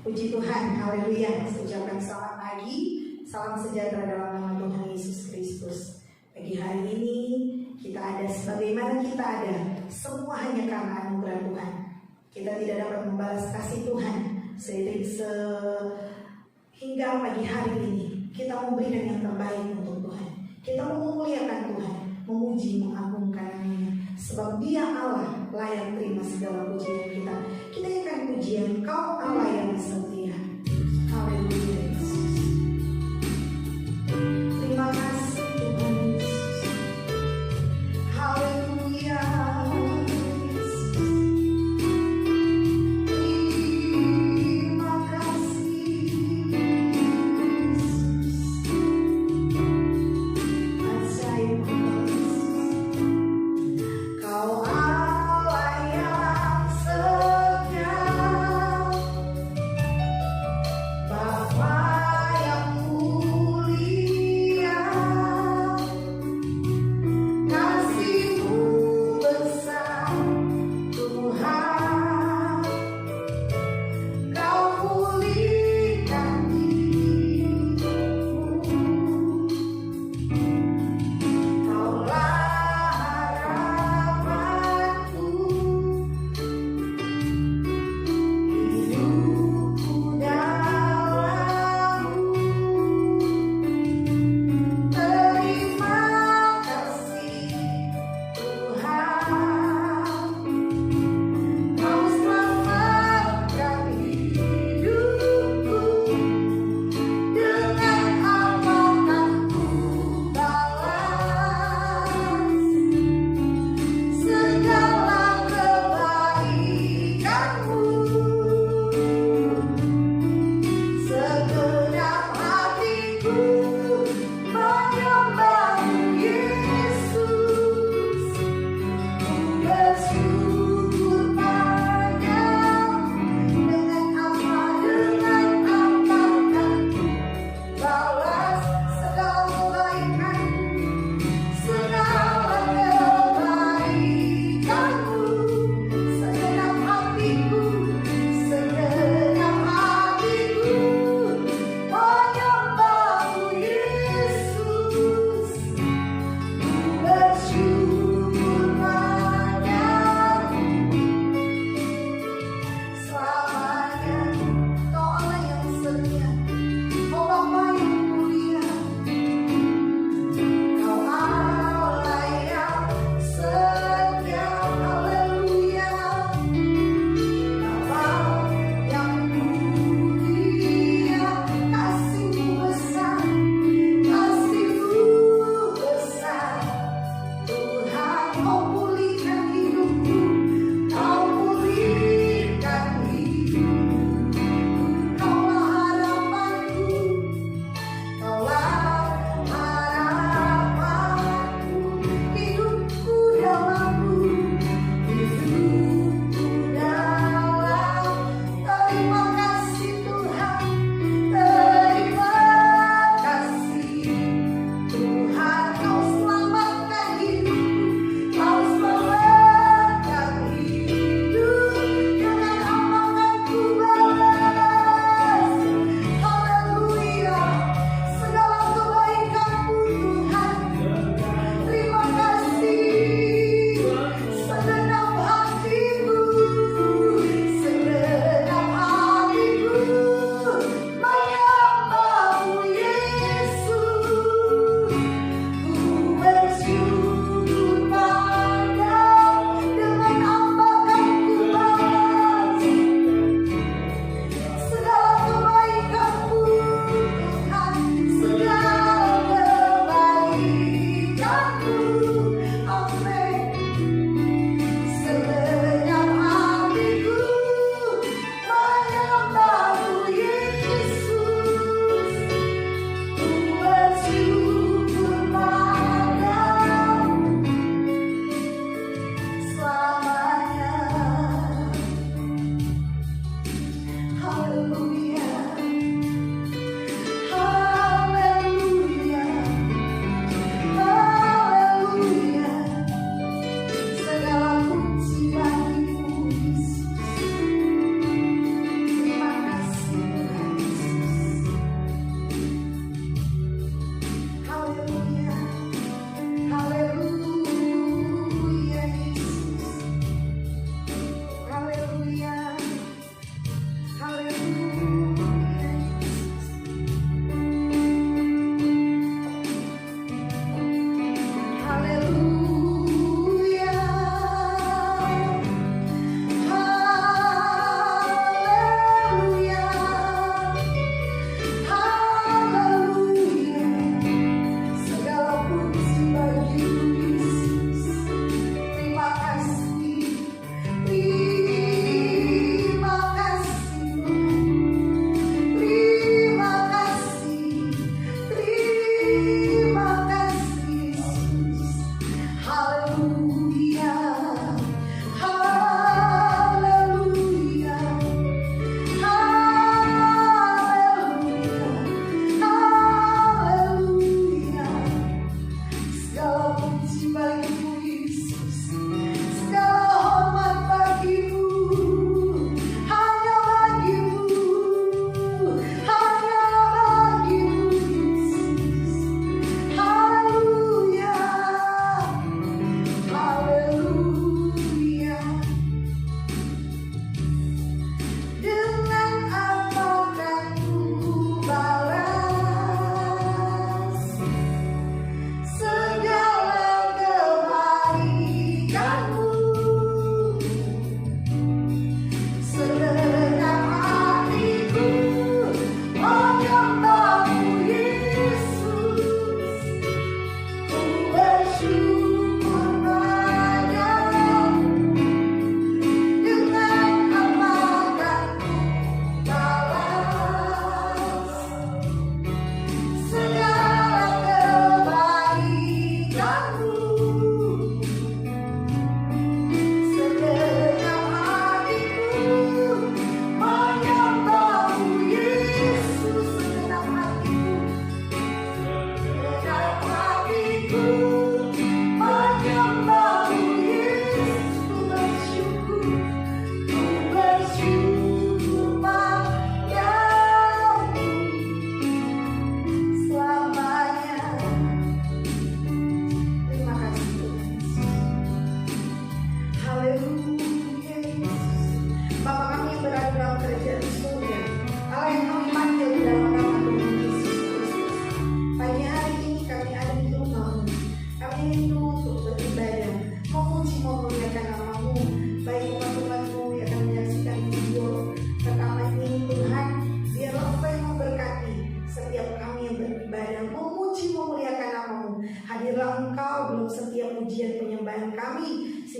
Puji Tuhan, haleluya. Saya ucapkan selamat pagi, salam sejahtera dalam nama Tuhan Yesus Kristus. Pagi hari ini kita ada sebagaimana kita ada, semua hanya karena anugerah Tuhan. Kita tidak dapat membalas kasih Tuhan hingga pagi hari ini. Kita memberikan yang terbaik untuk Tuhan. Kita memuliakan Tuhan, memuji, mengagungkan namanya. Sebab Dia Allah layak terima segala pujian kita. Kita akan pujian Kau Allah yang setia. Haleluya Yesus. Terima kasih Tuhan Yesus. Haleluya Yesus. Terima kasih Yesus. Ajaib Kau Allah yang setia.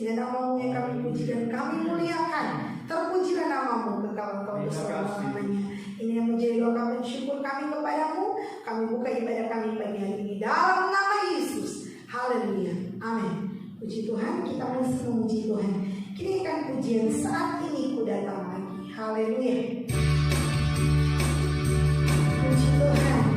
dan nama-Mu yang kami puji dan kami muliakan. Terpujilah nama-Mu kekal kau selama-lamanya. Ini yang menjadi doa kami syukur kami kepadamu. Kami buka ibadah kami pagi hari ini dalam nama Yesus. Haleluya. Amin. Puji Tuhan, kita masih memuji Tuhan. Kini akan pujian saat ini ku datang lagi. Haleluya. Puji Tuhan.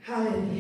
Haleluya. Amin.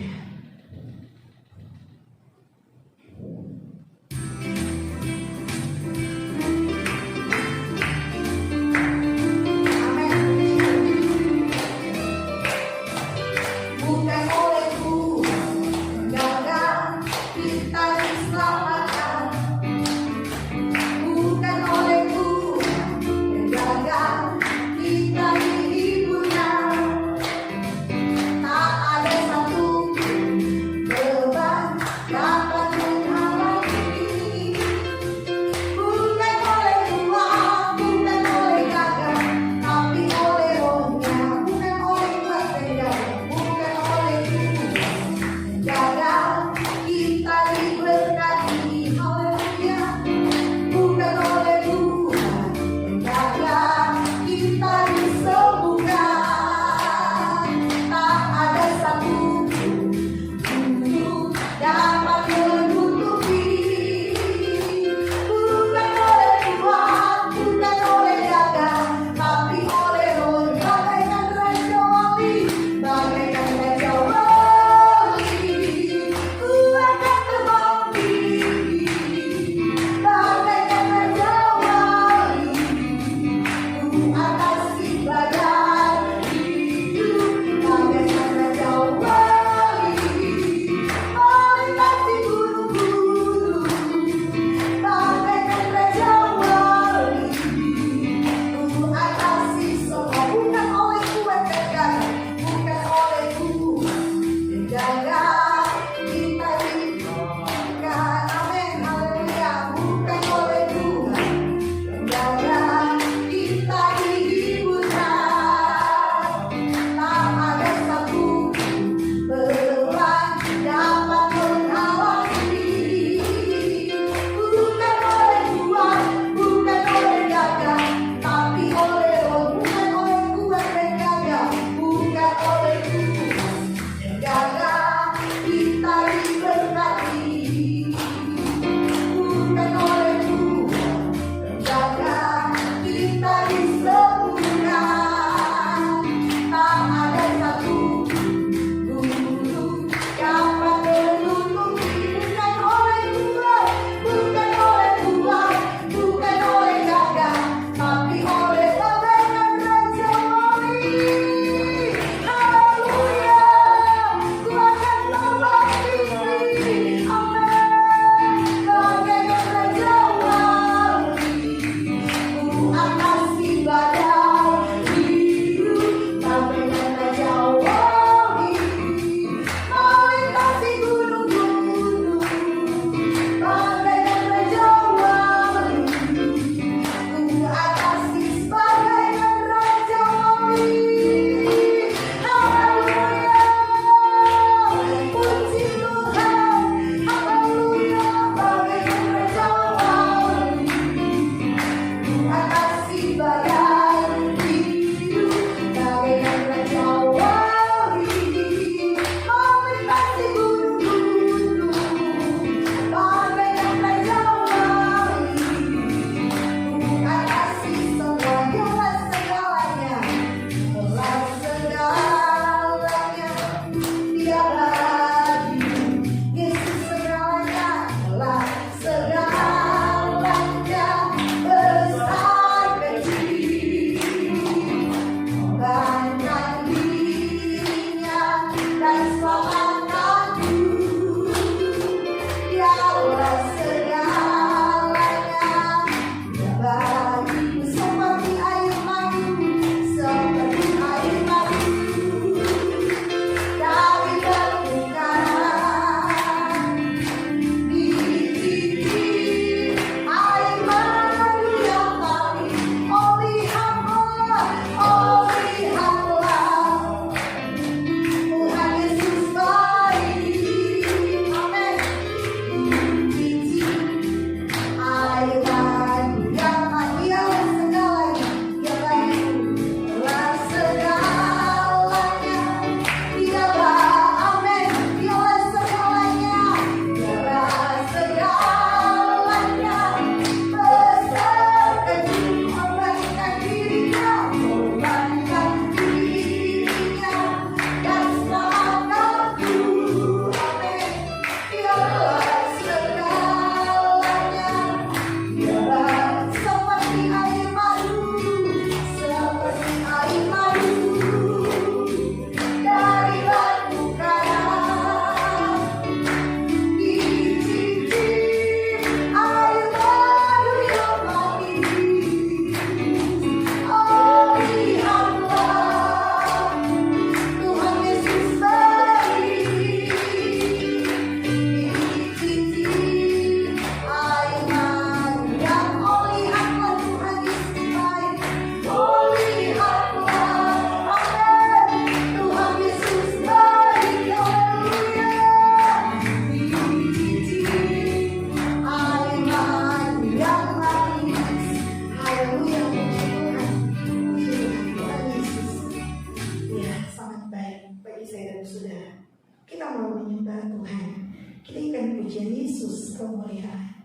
pujian Yesus, kemuliaan.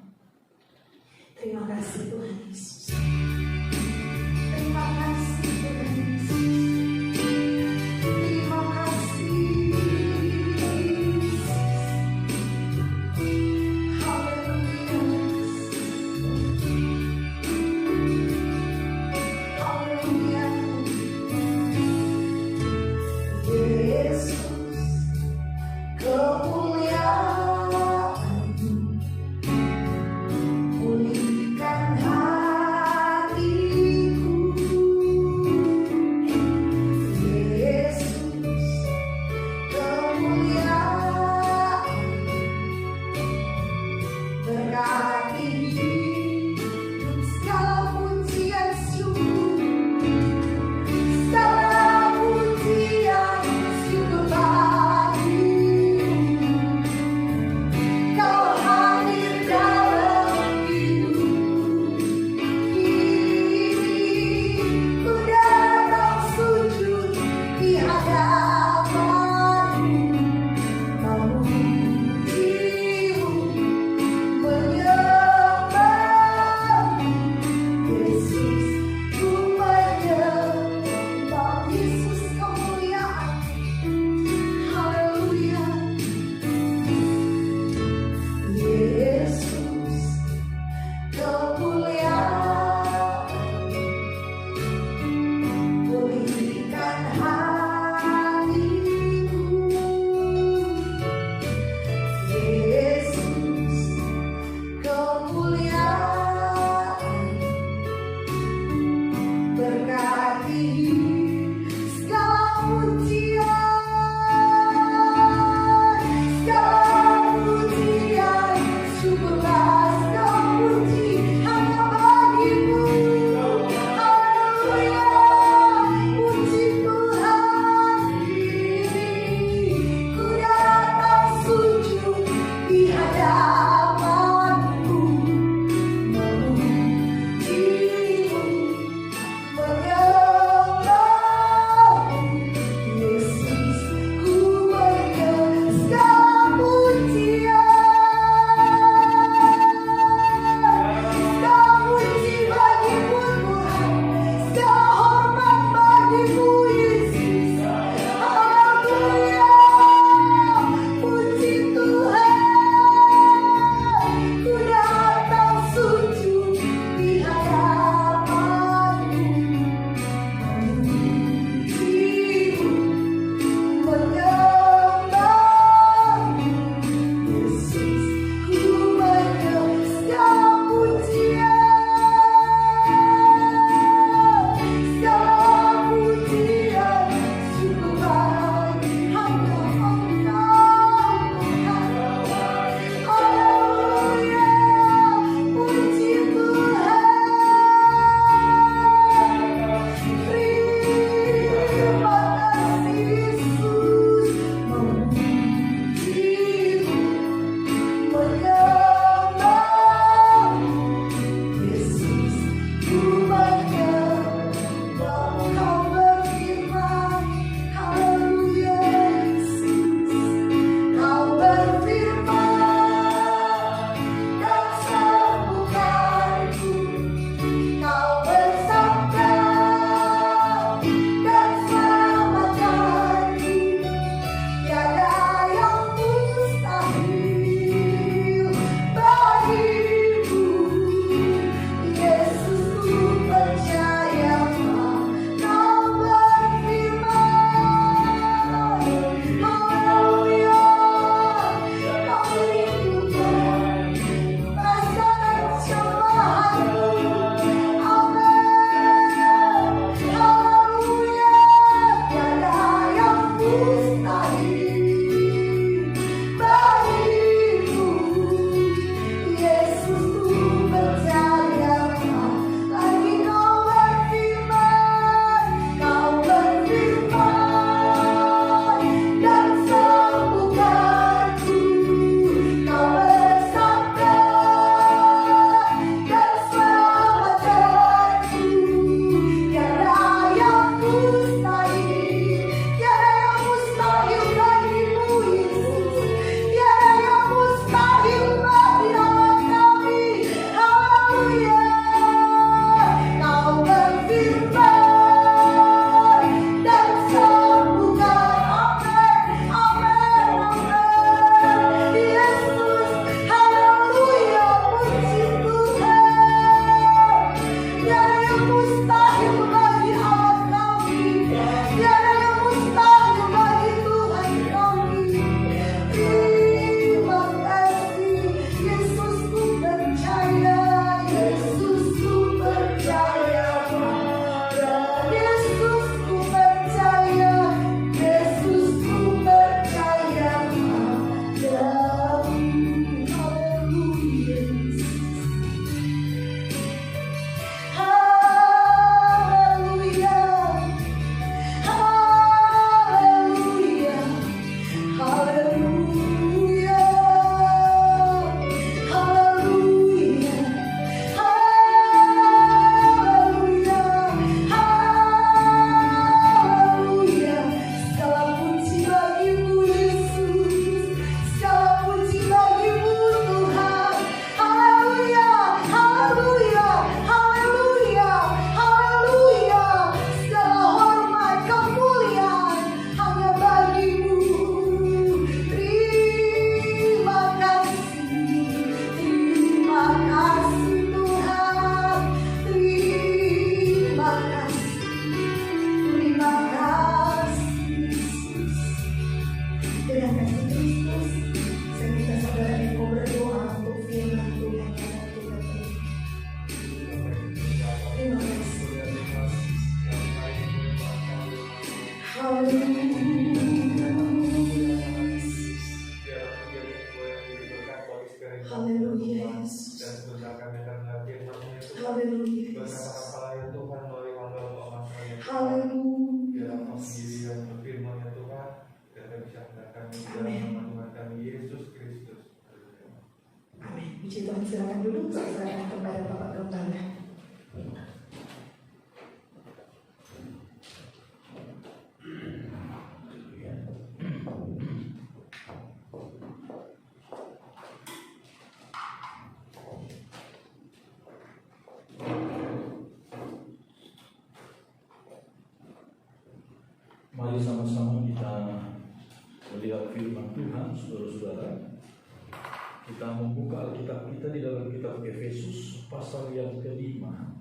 Terima kasih Tuhan Yesus. Terima kasih Tuhan Yesus. Terima kasih. Haleluya. Haleluya. Yesus, kemuliaan, pulihkan hati. kami silakan dulu, saya serahkan kepada Bapak Gembala. Mari sama-sama kita melihat firman Tuhan, saudara-saudara. Kita membuka Alkitab kita di dalam kitab Efesus pasal yang kelima.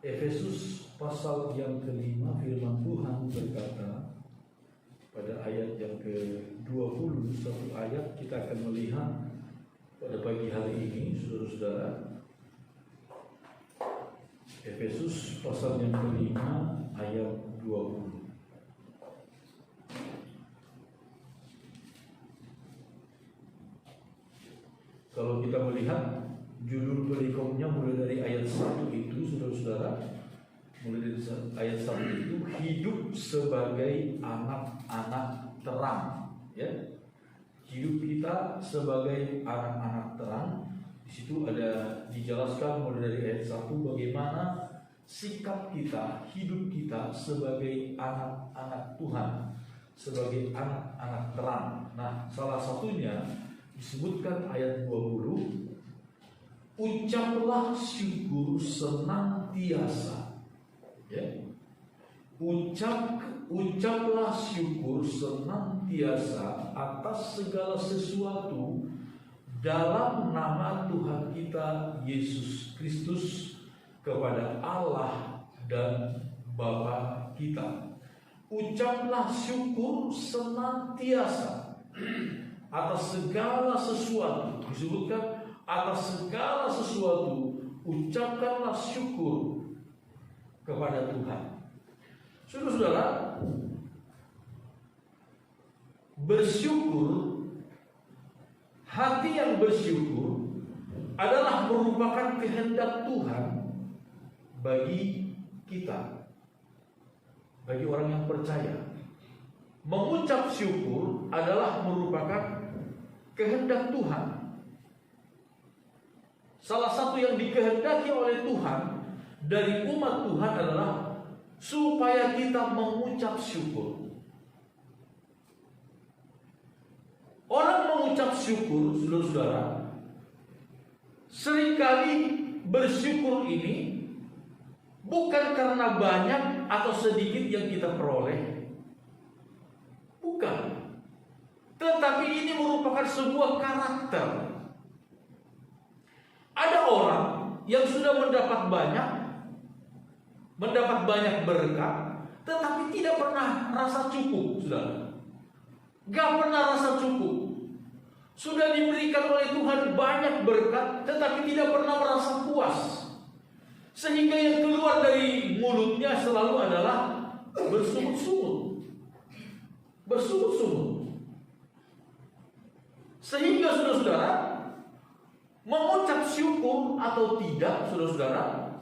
Efesus pasal yang kelima, firman Tuhan berkata pada ayat yang ke-20, satu ayat kita akan melihat pada pagi hari ini, saudara-saudara. Efesus pasal yang kelima ayat 20. Kalau kita melihat judul perikomnya mulai dari ayat 1 itu, saudara-saudara, mulai dari ayat 1 itu, hidup sebagai anak-anak terang, ya. Hidup kita sebagai anak-anak terang. Di situ ada dijelaskan mulai dari ayat 1 bagaimana sikap kita, hidup kita sebagai anak-anak Tuhan, sebagai anak-anak terang. Nah, salah satunya disebutkan ayat 20, ucaplah syukur senantiasa. Ya. Ucaplah syukur senantiasa atas segala sesuatu dalam nama Tuhan kita Yesus Kristus kepada Allah dan Bapa kita. Ucaplah syukur senantiasa atas segala sesuatu. Disebutkan atas segala sesuatu ucapkanlah syukur kepada Tuhan. Saudara-saudara, bersyukur, hati yang bersyukur adalah merupakan kehendak Tuhan bagi kita, bagi orang yang percaya. Mengucap syukur adalah merupakan kehendak Tuhan. Salah satu yang dikehendaki oleh Tuhan dari umat Tuhan adalah supaya kita mengucap syukur. Orang mengucap syukur, saudara-saudara, seringkali bersyukur ini bukan karena banyak atau sedikit yang kita peroleh, bukan. Tetapi ini merupakan sebuah karakter. Ada orang yang sudah mendapat banyak berkat, tetapi tidak pernah rasa cukup, saudara. Gak pernah rasa cukup. Sudah diberikan oleh Tuhan banyak berkat, tetapi tidak pernah merasa puas. Sehingga yang keluar dari mulutnya selalu adalah bersungut-sungut. Bersungut-sungut. Sehingga saudara-saudara, mengucap syukur atau tidak, saudara-saudara,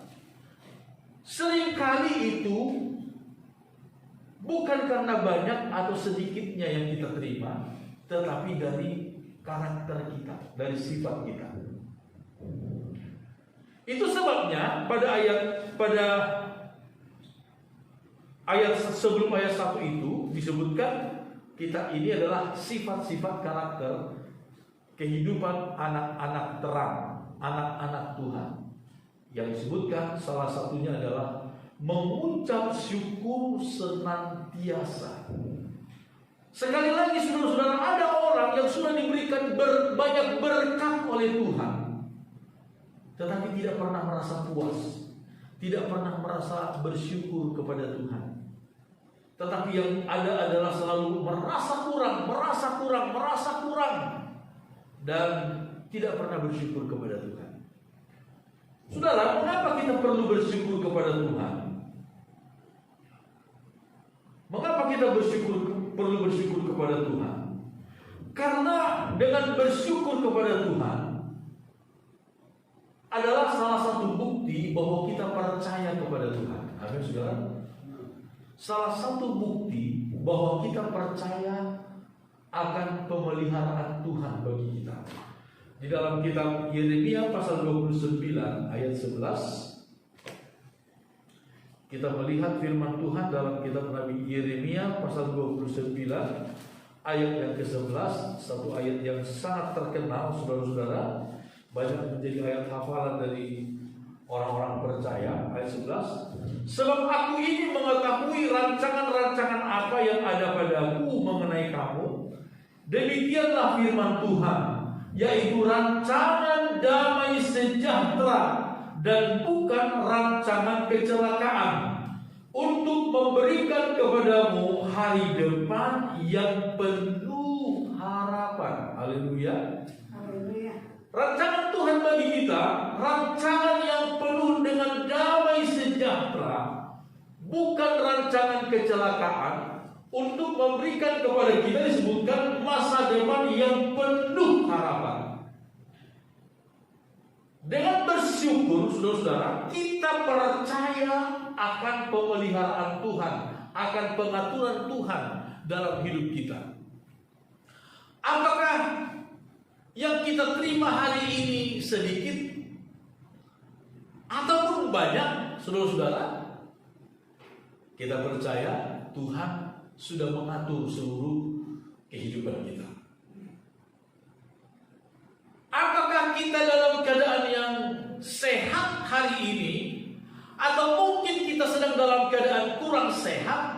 seringkali itu bukan karena banyak atau sedikitnya yang kita terima, tetapi dari karakter kita, dari sifat kita. Itu sebabnya pada ayat sebelum ayat 1 itu disebutkan kita ini adalah sifat-sifat karakter kehidupan anak-anak terang, anak-anak Tuhan. Yang disebutkan salah satunya adalah mengucap syukur senantiasa. Sekali lagi saudara-saudara, ada orang yang sudah diberikan banyak berkat oleh Tuhan, tetapi tidak pernah merasa puas, tidak pernah merasa bersyukur kepada Tuhan. Tetapi yang ada adalah selalu merasa kurang, dan tidak pernah bersyukur kepada Tuhan. Saudara, mengapa kita perlu bersyukur kepada Tuhan? Mengapa kita perlu bersyukur kepada Tuhan? Karena dengan bersyukur kepada Tuhan adalah salah satu bukti bahwa kita percaya kepada Tuhan. Amin, saudara. Salah satu bukti bahwa kita percaya akan pemeliharaan Tuhan bagi kita. Di dalam kitab Yeremia pasal 29 ayat 11, kita melihat firman Tuhan dalam kitab Nabi Yeremia pasal 29 ayat yang ke-11, satu ayat yang sangat terkenal saudara-saudara, banyak menjadi ayat hafalan dari orang-orang percaya. Ayat 11, sebab aku ini mengetahui rancangan-rancangan apa yang ada padaku mengenai kamu, demikianlah firman Tuhan, yaitu rancangan damai sejahtera dan bukan rancangan kecelakaan, untuk memberikan kepadamu hari depan yang penuh harapan. Haleluya. Haleluya. Rancangan Tuhan bagi kita, rancangan yang penuh dengan damai sejahtera, bukan rancangan kecelakaan, untuk memberikan kepada kita disebutkan masa depan yang penuh harapan. Dengan bersyukur, saudara-saudara, kita percaya akan pemeliharaan Tuhan, akan pengaturan Tuhan dalam hidup kita. Apakah yang kita terima hari ini sedikit ataupun banyak, saudara-saudara? Kita percaya Tuhan sudah mengatur seluruh kehidupan kita. Apakah kita dalam keadaan yang sehat hari ini, atau mungkin kita sedang dalam keadaan kurang sehat?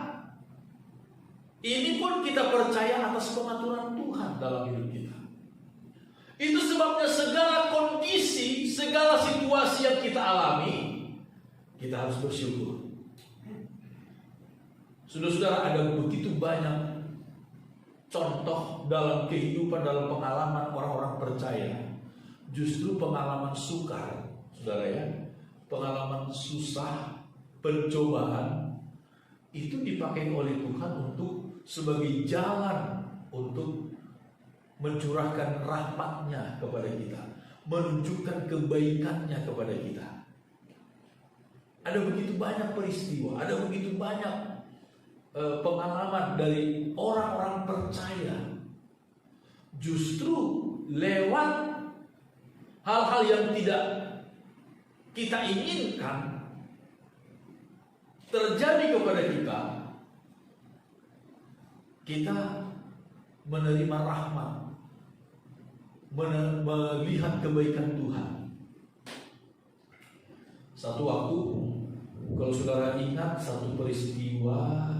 Ini pun kita percaya atas pengaturan Tuhan dalam hidup kita. Itu sebabnya segala kondisi, segala situasi yang kita alami, kita harus bersyukur. Saudara-saudara, ada begitu banyak contoh dalam kehidupan, dalam pengalaman orang-orang percaya. Justru pengalaman sukar, saudara ya, pengalaman susah, pencobaan, itu dipakai oleh Tuhan untuk sebagai jalan untuk mencurahkan rahmat-Nya kepada kita, menunjukkan kebaikan-Nya kepada kita. Ada begitu banyak peristiwa, ada begitu banyak pengalaman dari orang-orang percaya. Justru lewat hal-hal yang tidak kita inginkan terjadi kepada kita, kita menerima rahmat, melihat kebaikan Tuhan. Satu waktu, kalau saudara ingat satu peristiwa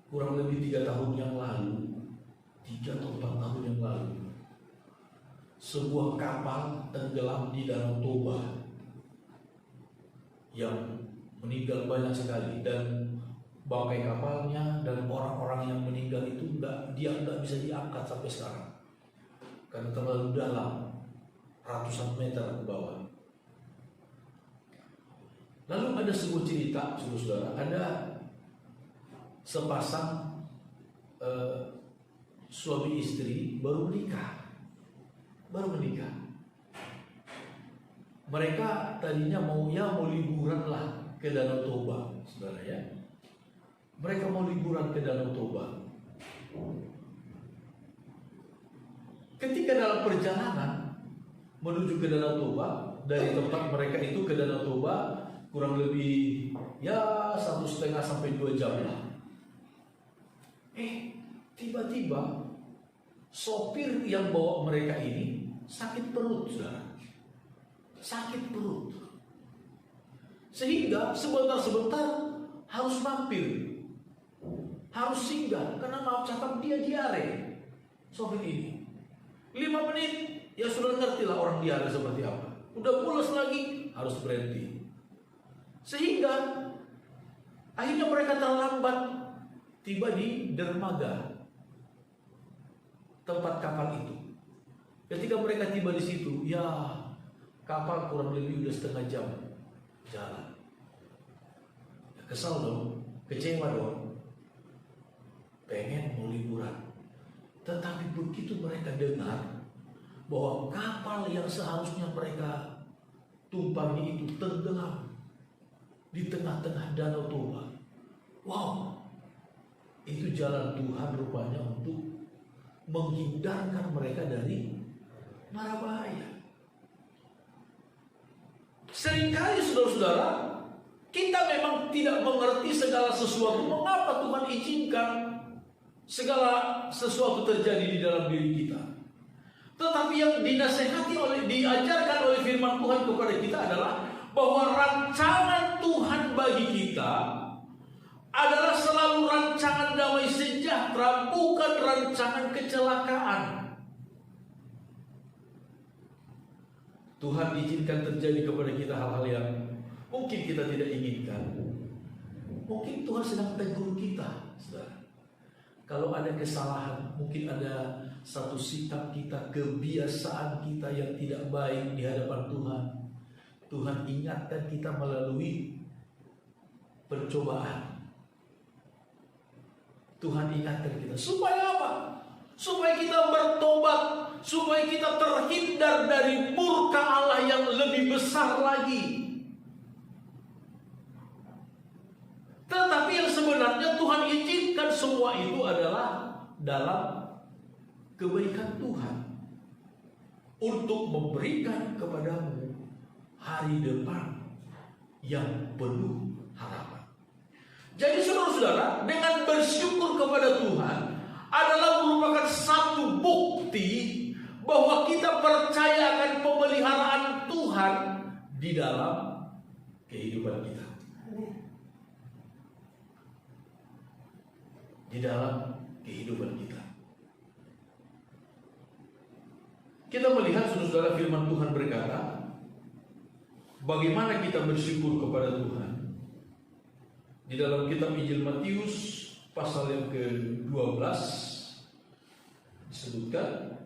kurang lebih 3 tahun yang lalu, 3 atau 4 tahun yang lalu, sebuah kapal tenggelam di Danau Toba yang meninggal banyak sekali, dan bangkai kapalnya dan orang-orang yang meninggal itu nggak bisa diangkat sampai sekarang karena terlalu dalam, ratusan meter ke bawah. Lalu ada sebuah cerita, saudara-saudara, ada sepasang suami istri baru menikah. Mereka tadinya mau liburan lah ke Danau Toba, saudara ya. Mereka mau liburan ke Danau Toba. Ketika dalam perjalanan menuju ke Danau Toba, dari tempat mereka itu ke Danau Toba kurang lebih 1,5 sampai 2 jam lah. Tiba-tiba sopir yang bawa mereka ini sakit perut, saudara. Sakit perut. Sehingga sebentar-sebentar harus mampir, harus singgah, karena maaf cakap dia diare. Sopir ini 5 menit, ya sudah ngerti lah orang diare seperti apa. Udah pulas lagi, harus berhenti. Sehingga akhirnya mereka terlambat tiba di dermaga tempat kapal itu. Ketika mereka tiba di situ, kapal kurang lebih udah 1/2 jam jalan. Kesal dong, kecewa dong, pengen mau liburan. Tetapi begitu mereka dengar bahwa kapal yang seharusnya mereka tumpangi itu tenggelam di tengah-tengah Danau Toba. Wow, itu jalan Tuhan rupanya untuk menghindarkan mereka dari mara bahaya. Seringkali saudara-saudara, kita memang tidak mengerti segala sesuatu. Mengapa Tuhan izinkan segala sesuatu terjadi di dalam diri kita? Tetapi yang diajarkan oleh firman Tuhan kepada kita adalah bahwa rancangan Tuhan bagi kita adalah selalu rancangan damai sejahtera, bukan rancangan kecelakaan. Tuhan izinkan terjadi kepada kita hal-hal yang mungkin kita tidak inginkan. Mungkin Tuhan sedang tegur kita, saudara. Kalau ada kesalahan, mungkin ada satu sikap kita, kebiasaan kita yang tidak baik di hadapan Tuhan. Tuhan ingatkan kita melalui percobaan. Tuhan ingatkan kita supaya apa? Supaya kita bertobat, supaya kita terhindar dari murka Allah yang lebih besar lagi. Tetapi yang sebenarnya Tuhan izinkan semua itu adalah dalam kebaikan Tuhan, untuk memberikan kepadamu hari depan yang penuh harapan. Jadi saudara-saudara, dengan bersyukur kepada Tuhan adalah merupakan satu bukti bahwa kita percaya akan pemeliharaan Tuhan di dalam kehidupan kita. Di dalam kehidupan kita. Kita melihat saudara-saudara, firman Tuhan berkata, bagaimana kita bersyukur kepada Tuhan. Di dalam kitab Injil Matius pasal yang ke-12 disebutkan,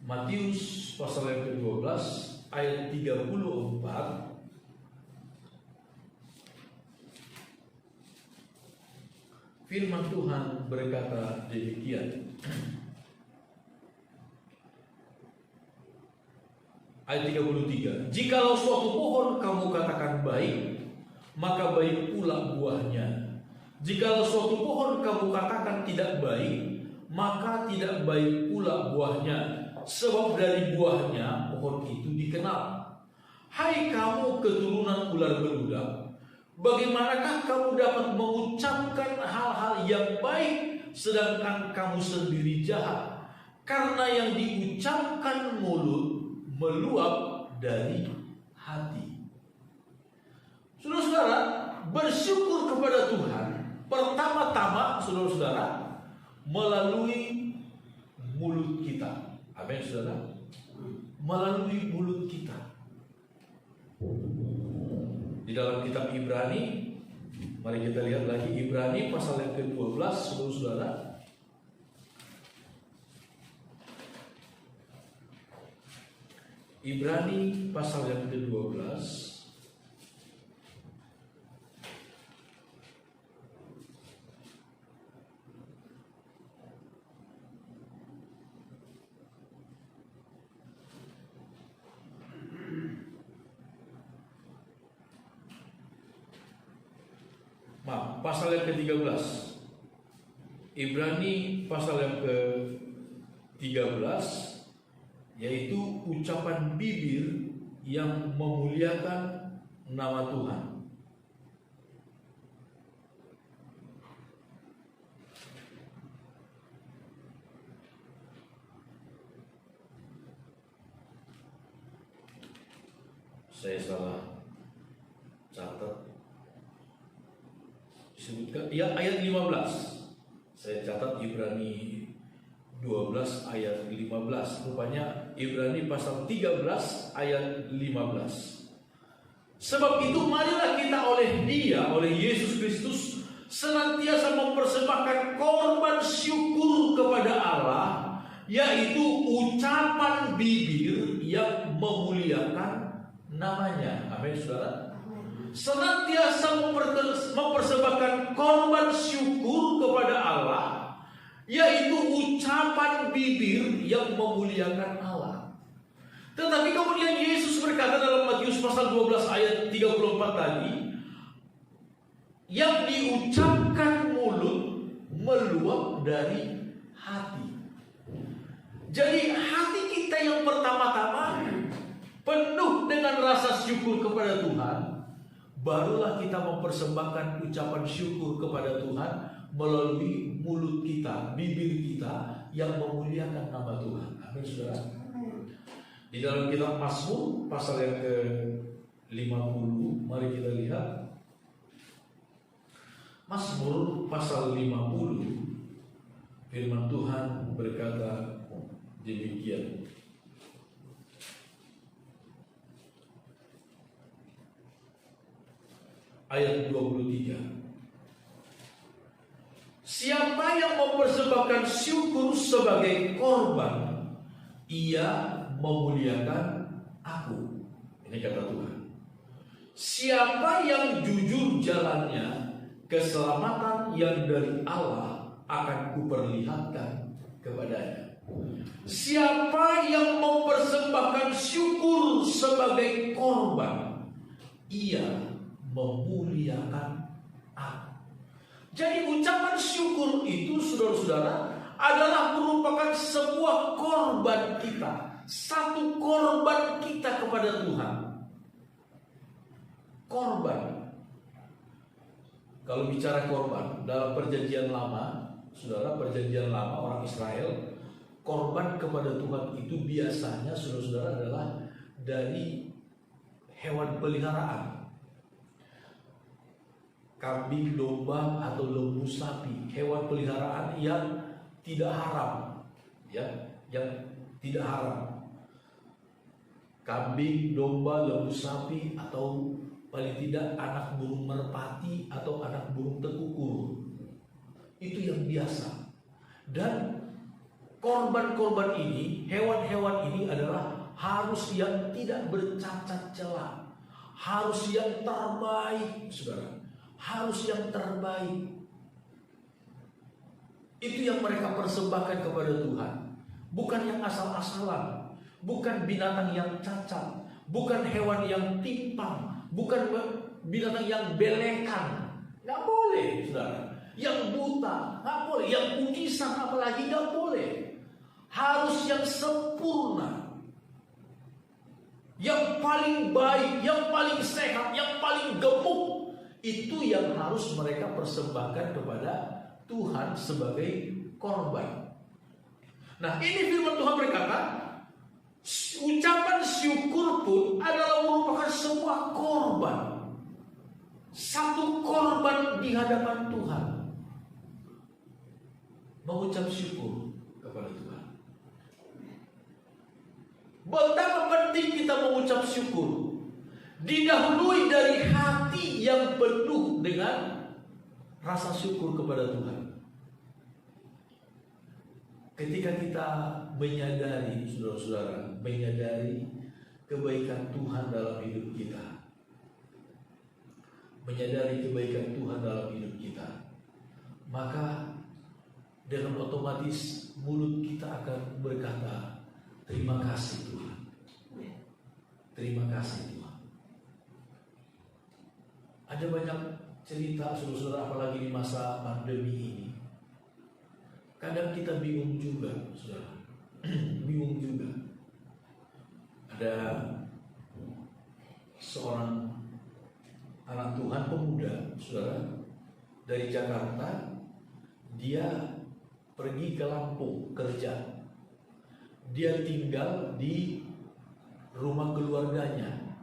Matius pasal yang ke-12 ayat 34, firman Tuhan berkata demikian. Ayat 33, jikalau suatu pohon kamu katakan baik, maka baik pula buahnya. Jikalau suatu pohon kamu katakan tidak baik, maka tidak baik pula buahnya. Sebab dari buahnya pohon itu dikenal. Hai kamu keturunan ular beludak, bagaimanakah kamu dapat mengucapkan hal-hal yang baik, sedangkan kamu sendiri jahat? Karena yang diucapkan mulut meluap dari hati. Saudara-saudara, bersyukur kepada Tuhan pertama-tama, saudara-saudara, melalui mulut kita. Amin, saudara. Melalui mulut kita. Di dalam kitab Ibrani, mari kita lihat lagi Ibrani pasal yang ke-12, saudara-saudara. Ibrani pasal yang ke-12 pasal yang ke-13. Ibrani pasal yang ke-13, yaitu ucapan bibir yang memuliakan nama Tuhan. Saya salah catat. Disebutkan ya ayat 15. Saya catat Ibrani 12 ayat 15. Rupanya Ibrani pasal 13 ayat 15. Sebab itu marilah kita oleh Dia, oleh Yesus Kristus, senantiasa mempersembahkan korban syukur kepada Allah, yaitu ucapan bibir yang memuliakan namanya. Amin, saudara. Senantiasa mempersembahkan korban syukur kepada Allah, yaitu ucapan bibir yang memuliakan Allah. Tetapi kemudian Yesus berkata dalam Matius pasal 12 ayat 34 tadi, yang diucapkan mulut meluap dari hati. Jadi hati kita yang pertama-tama penuh dengan rasa syukur kepada Tuhan, barulah kita mempersembahkan ucapan syukur kepada Tuhan melalui mulut kita, bibir kita yang memuliakan nama Tuhan. Amin, saudara. Di dalam kitab Mazmur pasal yang ke-50, mari kita lihat. Mazmur pasal 50, firman Tuhan berkata demikian. Ayat 23. Siapa yang mempersembahkan syukur sebagai korban, ia memuliakan aku. Ini kata Tuhan. Siapa yang jujur jalannya, keselamatan yang dari Allah akan kuperlihatkan kepadanya. Siapa yang mempersembahkan syukur sebagai korban, ia memuliakan aku. Jadi ucapan syukur itu, saudara-saudara, adalah merupakan sebuah korban kita, satu korban kita kepada Tuhan. Korban. Kalau bicara korban dalam perjanjian lama, saudara, perjanjian lama orang Israel, korban kepada Tuhan itu biasanya, saudara-saudara, adalah dari hewan peliharaan. Kambing, domba, atau lembu sapi, hewan peliharaan yang tidak haram, ya, yang tidak haram. Kambing, domba, lembu sapi, atau paling tidak anak burung merpati atau anak burung tekukur, itu yang biasa. Dan korban-korban ini, hewan-hewan ini adalah harus yang tidak bercacat celah, harus yang terbaik, saudara. Harus yang terbaik. Itu yang mereka persembahkan kepada Tuhan. Bukan yang asal-asalan, bukan binatang yang cacat, bukan hewan yang timpang, bukan binatang yang belekan. Gak boleh, saudara. Yang buta gak boleh, yang kukisan apalagi gak boleh. Harus yang sempurna, yang paling baik, yang paling sehat, yang paling gemuk. Itu yang harus mereka persembahkan kepada Tuhan sebagai korban. Nah, ini firman Tuhan berkata, ucapan syukur pun adalah merupakan sebuah korban. Satu korban di hadapan Tuhan. Mengucap syukur kepada Tuhan. Betapa penting kita mengucap syukur. Didahului dari hati yang penuh dengan rasa syukur kepada Tuhan. Ketika kita menyadari, saudara-saudara, menyadari kebaikan Tuhan dalam hidup kita, menyadari kebaikan Tuhan dalam hidup kita, maka dengan otomatis mulut kita akan berkata, terima kasih Tuhan. Terima kasih Tuhan. Ada banyak cerita, saudara-saudara, apalagi di masa pandemi ini. Kadang kita bingung juga, saudara. Bingung juga. Ada seorang anak Tuhan pemuda, saudara, dari Jakarta. Dia pergi ke Lampung kerja. Dia tinggal di rumah keluarganya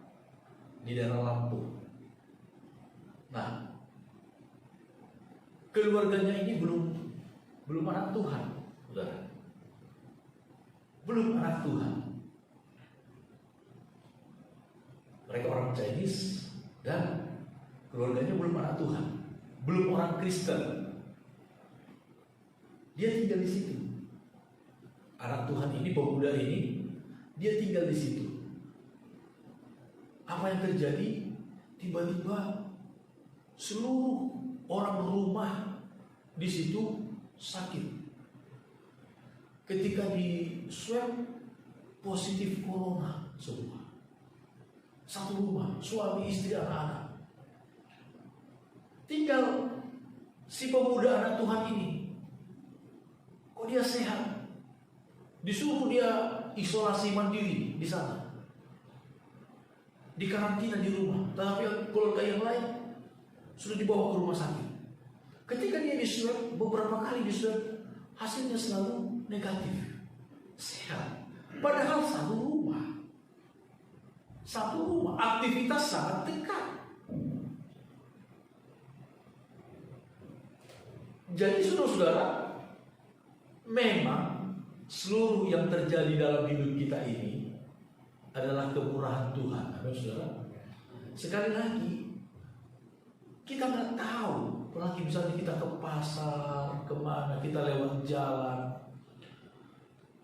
di daerah Lampung. Nah, keluarganya ini belum anak Tuhan, saudara. Belum anak Tuhan. Mereka orang Chinese dan keluarganya belum anak Tuhan, belum orang Kristen. Dia tinggal di situ. Anak Tuhan ini, pemuda ini, dia tinggal di situ. Apa yang terjadi? Tiba-tiba seluruh orang rumah di situ sakit. Ketika di swab positif corona semua. Satu rumah, suami, istri, anak-anak. Tinggal si pemuda anak Tuhan ini. Kok dia sehat? disuruh dia isolasi mandiri di sana, di karantina di rumah. Tapi keluarga yang lain sudah dibawa ke rumah sakit. Ketika dia diswab, beberapa kali diswab, hasilnya selalu negatif, sehat. Padahal satu rumah, aktivitas sangat dekat. Jadi saudara-saudara, memang seluruh yang terjadi dalam hidup kita ini adalah kemurahan Tuhan. Amin, saudara. Sekali lagi, kita nggak tahu. Apalagi misalnya kita ke pasar, kemana, kita lewat jalan,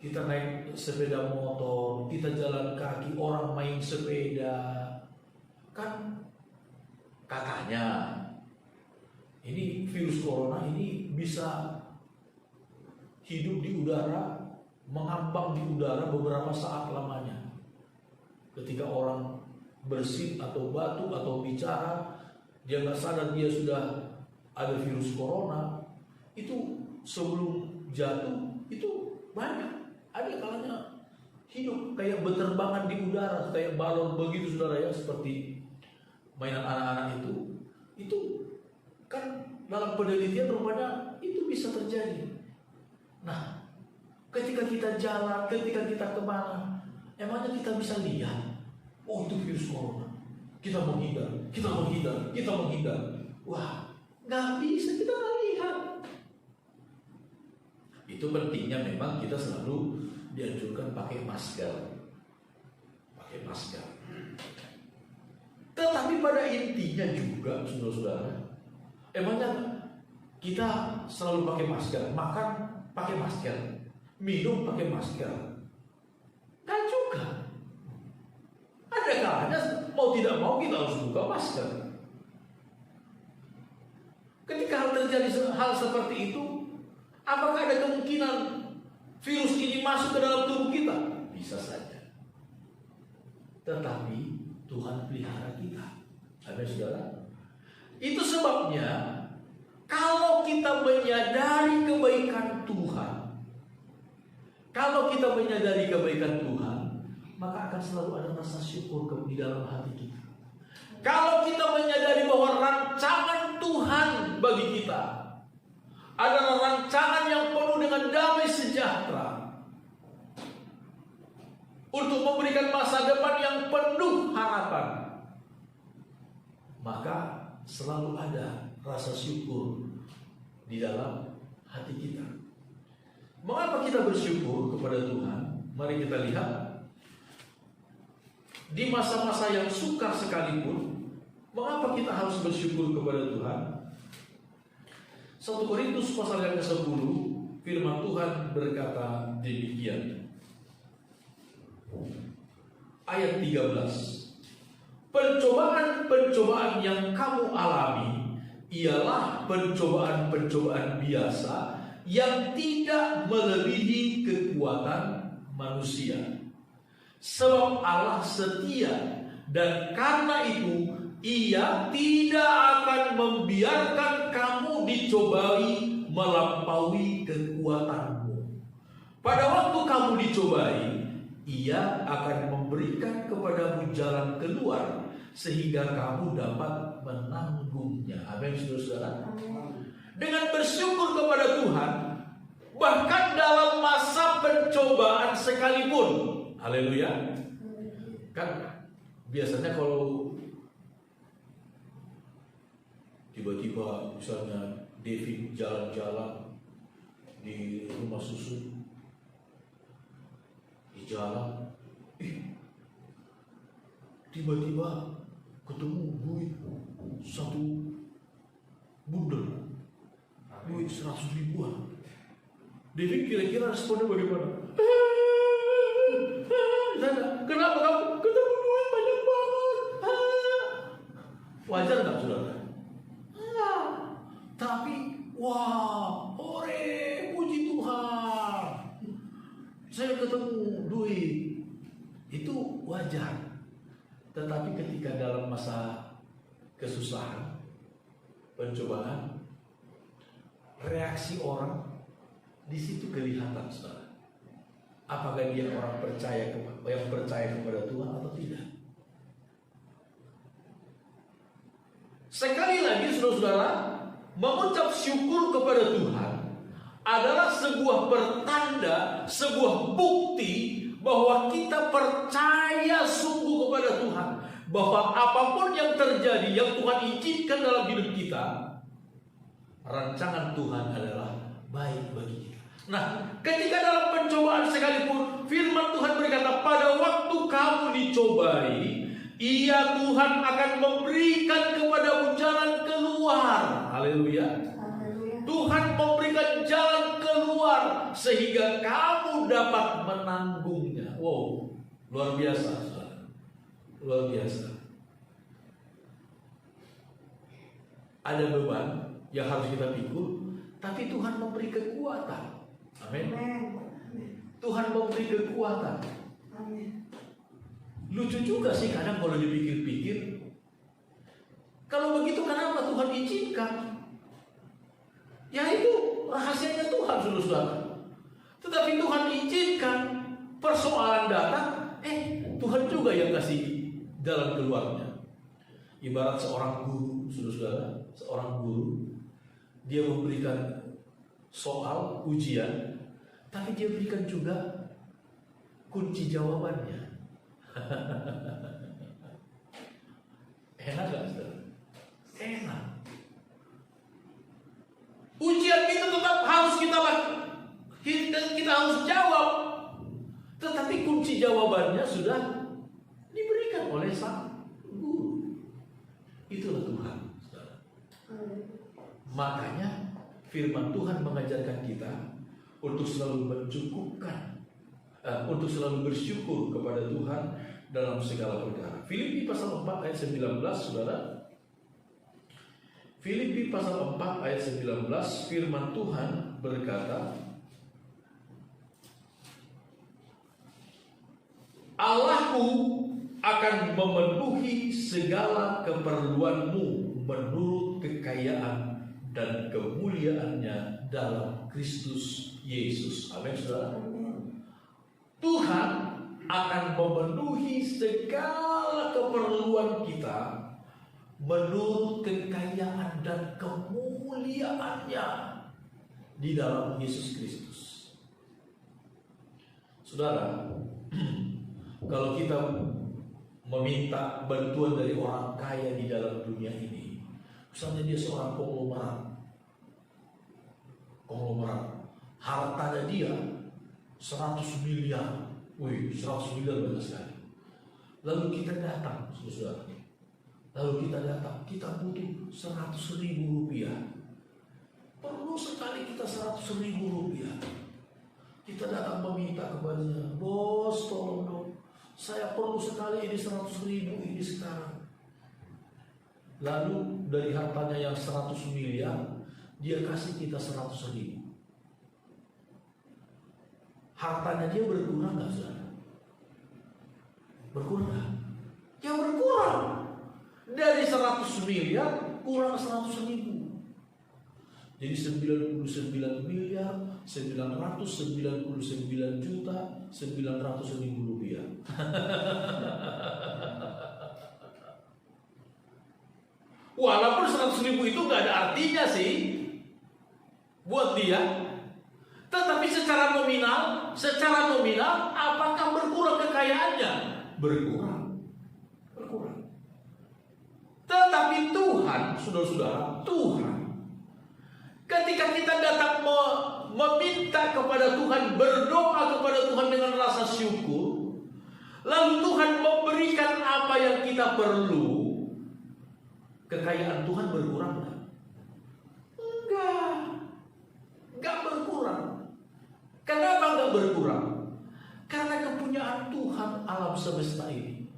kita naik sepeda motor, kita jalan kaki, orang main sepeda. Kan katanya ini virus corona ini bisa hidup di udara, mengambang di udara beberapa saat lamanya. Ketika orang bersin atau batuk atau bicara, dia nggak sadar dia sudah ada virus corona. Itu sebelum jatuh itu banyak. Ada kalanya hidup kayak berterbangan di udara, kayak balon begitu, saudara ya, seperti mainan anak-anak itu. Itu kan dalam penelitian rupanya itu bisa terjadi. Nah, ketika kita jalan, ketika kita kemana, emangnya kita bisa lihat, oh itu virus corona, kita menghindar. Wah, nggak bisa, kita nggak lihat. Itu pentingnya memang kita selalu dianjurkan pakai masker. Tetapi pada intinya juga, saudara-saudara, emangnya kita selalu pakai masker, makan pakai masker, minum pakai masker? Kan juga. Ada kalanya mau tidak mau kita harus buka masker. Ketika hal seperti itu, apakah ada kemungkinan virus ini masuk ke dalam tubuh kita? Bisa saja. Tetapi Tuhan pelihara kita. Amin, saudara. Itu sebabnya kalau kita menyadari kebaikan Tuhan, maka akan selalu ada rasa syukur di dalam hati kita. Kalau kita menyadari bahwa rancangan Tuhan bagi kita adalah rancangan yang penuh dengan damai sejahtera, untuk memberikan masa depan yang penuh harapan, maka selalu ada rasa syukur di dalam hati kita. Mengapa kita bersyukur kepada Tuhan? Mari kita lihat. Di masa-masa yang sukar sekalipun, mengapa kita harus bersyukur kepada Tuhan? 1 Korintus pasal yang ke-10, firman Tuhan berkata demikian. Ayat 13. Pencobaan-pencobaan yang kamu alami ialah pencobaan-pencobaan biasa yang tidak melebihi kekuatan manusia. Sebab Allah setia, dan karena itu Ia tidak akan membiarkan kamu dicobai melampaui kekuatanmu. Pada waktu kamu dicobai, Ia akan memberikan kepadamu jalan keluar sehingga kamu dapat menanggungnya. Amin, saudara-saudara. Dengan bersyukur kepada Tuhan, bahkan dalam masa pencobaan sekalipun. Haleluya. Kan biasanya kalau tiba-tiba misalnya David jalan-jalan di rumah susun, di jalan, tiba-tiba ketemu duit 1 bundel, duit 100 ribuan. David kira-kira responnya bagaimana? Kenapa kamu ketemu duit banyak banget? Wajar nggak, saudara? Tapi wah, hore, puji Tuhan, saya ketemu duit. Itu wajar. Tetapi ketika dalam masa kesusahan, pencobaan, reaksi orang di situ kelihatan, saudara. apakah dia orang yang percaya kepada Tuhan atau tidak. Sekali lagi saudara-saudara, mengucap syukur kepada Tuhan adalah sebuah pertanda, sebuah bukti bahwa kita percaya sungguh kepada Tuhan, bahwa apapun yang terjadi, yang Tuhan izinkan dalam hidup kita, rancangan Tuhan adalah baik bagi kita. Nah, ketika dalam pencobaan sekalipun, firman Tuhan berkata, pada waktu kamu dicobai, Ia Tuhan akan memberikan kepadamu jalan keluar. Haleluya. Tuhan memberikan jalan keluar sehingga kamu dapat menanggungnya. Wow, luar biasa, saudara. Luar biasa. Ada beban yang harus kita pikul, tapi Tuhan memberi kekuatan. Amin. Tuhan memberi kekuatan. Amin. Lucu juga sih kadang kalau dipikir-pikir. Kalau begitu kenapa Tuhan izinkan? Ya itu rahasianya Tuhan, saudara-saudara. Tetapi Tuhan izinkan persoalan datang, Tuhan juga yang kasih jalan keluarnya. Ibarat seorang guru, saudara-saudara, seorang guru, dia memberikan soal ujian, tapi dia berikan juga kunci jawabannya. Enak gak, saudara? Enak. Ujian itu tetap harus kita lakukan, kita harus jawab. Tetapi kunci jawabannya sudah diberikan oleh sang guru. Itulah Tuhan, saudara. Makanya firman Tuhan mengajarkan kita untuk selalu mencukupkan, untuk selalu bersyukur kepada Tuhan dalam segala perkara. Filipi pasal 4 ayat 19, saudara. Filipi pasal 4 ayat 19, firman Tuhan berkata, Allahku akan memenuhi segala keperluanmu menurut kekayaan dan kemuliaannya dalam Kristus Yesus. Amin, saudara. Tuhan akan memenuhi segala keperluan kita menurut kekayaan dan kemuliaannya di dalam Yesus Kristus. Saudara, kalau kita meminta bantuan dari orang kaya di dalam dunia ini, misalnya dia seorang konglomerat, hartanya dia 100 miliar, 100 miliar banyak sekali. Lalu kita datang, saudara, kita butuh 100.000 rupiah. Perlu sekali kita 100.000 rupiah. Kita datang meminta kepadanya, bos tolong dong, saya perlu sekali ini 100.000 ini sekarang. Lalu dari hartanya yang 100 miliar, dia kasih kita 100.000. Hartanya dia berkurang nggak, saudara? Berkurang? Ya berkurang. Dari 100 miliar kurang 100.000. Jadi 99 miliar 999 juta 900.000 rupiah. Walaupun 100.000 itu gak ada artinya sih buat dia, tetapi secara nominal apakah berkurang kekayaannya? Berkurang. Tetapi Tuhan, saudara-saudara, Tuhan, ketika kita datang meminta kepada Tuhan, berdoa kepada Tuhan dengan rasa syukur, lalu Tuhan memberikan apa yang kita perlu, kekayaan Tuhan berkurang enggak? Enggak berkurang. Kenapa enggak berkurang? Karena kepunyaan Tuhan alam semesta ini.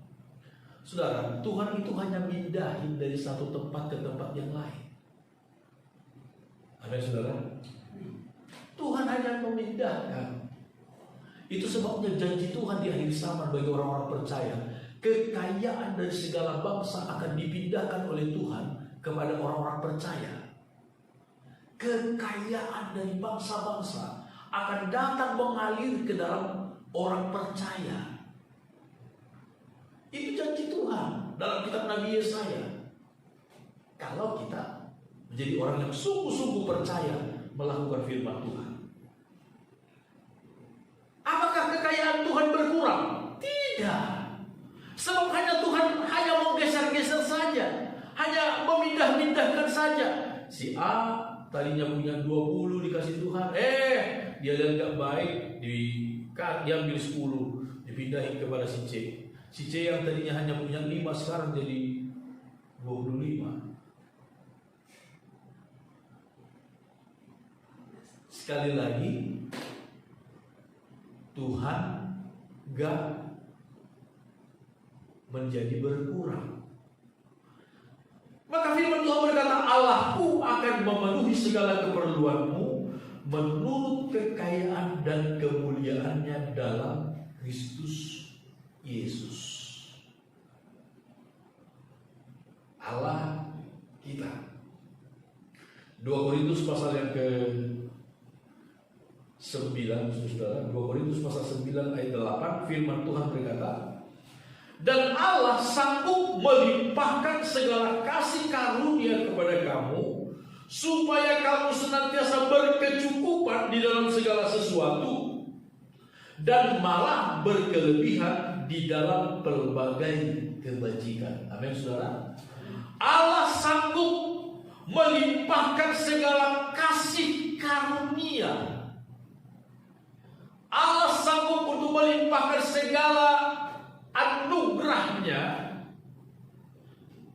Saudara, Tuhan itu hanya mindahin dari satu tempat ke tempat yang lain. Amin, saudara. Tuhan hanya memindahkan. Itu sebabnya janji Tuhan di akhir zaman bagi orang-orang percaya, kekayaan dari segala bangsa akan dipindahkan oleh Tuhan kepada orang-orang percaya. Kekayaan dari bangsa-bangsa akan datang mengalir ke dalam orang percaya. Itu janji Tuhan dalam kitab Nabi Yesaya. Kalau kita menjadi orang yang sungguh-sungguh percaya melakukan firman Tuhan. Apakah kekayaan Tuhan berkurang? Tidak. Sebab Tuhan hanya menggeser-geser saja, hanya memindah-mindahkan saja. Si A tadinya punya 20 dikasih Tuhan, dia lihat gak baik, diambil 10, dipindahin kepada si C. Si C yang tadinya hanya punya 5 sekarang jadi 25. Sekali lagi, Tuhan gak menjadi berkurang. Maka firman Tuhan berkata, Allahku akan memenuhi segala keperluanmu menurut kekayaan dan kemuliaannya dalam Kristus Yesus. Allah kita. 2 Korintus pasal yang ke-9, saudara. 2 Korintus pasal 9 ayat 8, firman Tuhan berkata, dan Allah sanggup melimpahkan segala kasih karunia kepada kamu, supaya kamu senantiasa berkecukupan di dalam segala sesuatu, dan malah berkelebihan di dalam pelbagai kebajikan. Amin, saudara. Allah sanggup melimpahkan segala kasih karunia. Allah sanggup untuk melimpahkan segala anugerahnya,